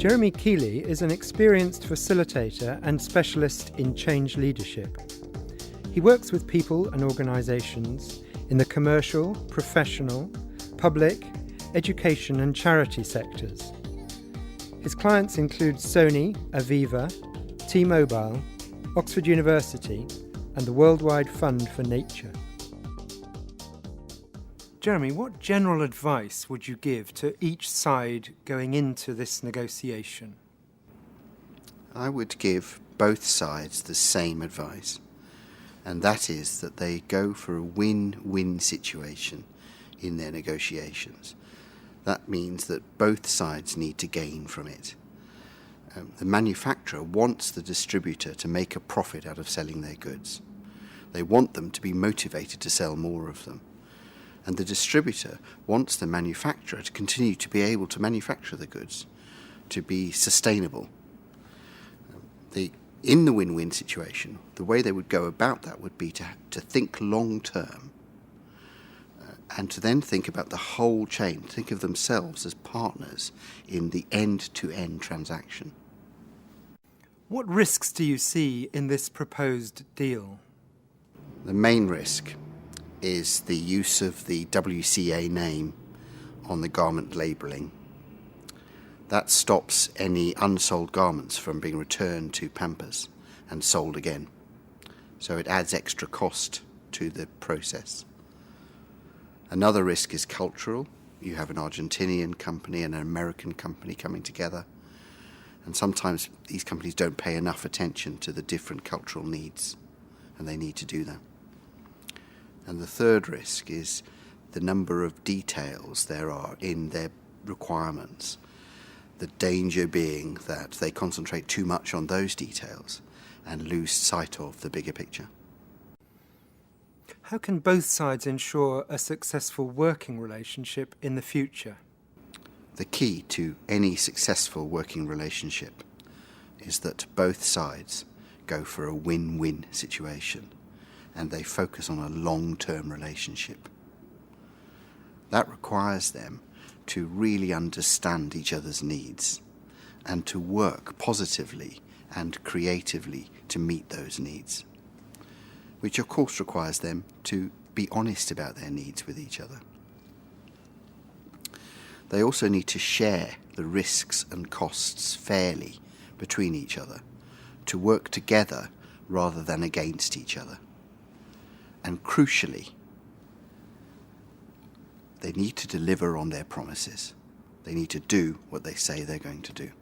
Jeremy Keeley is an experienced facilitator and specialist in change leadership. He works with people and organisations in the commercial, professional, public, education and charity sectors. His clients include Sony, Aviva, T-Mobile, Oxford University and the Worldwide Fund for Nature. Jeremy, what general advice would you give to each side going into this negotiation? I would give both sides the same advice, and that is that they go for a win-win situation in their negotiations. That means that both sides need to gain from it. The manufacturer wants the distributor to make a profit out of selling their goods. They want them to be motivated to sell more of them. And the distributor wants the manufacturer to continue to be able to manufacture the goods, to be sustainable. In the win-win situation, the way they would go about that would be to think long-term and to then think about the whole chain, think of themselves as partners in the end-to-end transaction. What risks do you see in this proposed deal? The main risk is the use of the WCA name on the garment labelling. That stops any unsold garments from being returned to Pampers and sold again. So it adds extra cost to the process. Another risk is cultural. You have an Argentinian company and an American company coming together, and sometimes these companies don't pay enough attention to the different cultural needs, and they need to do that. And the third risk is the number of details there are in their requirements. The danger being that they concentrate too much on those details and lose sight of the bigger picture. How can both sides ensure a successful working relationship in the future? The key to any successful working relationship is that both sides go for a win-win situation and they focus on a long-term relationship. That requires them to really understand each other's needs and to work positively and creatively to meet those needs, which of course requires them to be honest about their needs with each other. They also need to share the risks and costs fairly between each other, to work together rather than against each other. And crucially, they need to deliver on their promises. They need to do what they say they're going to do.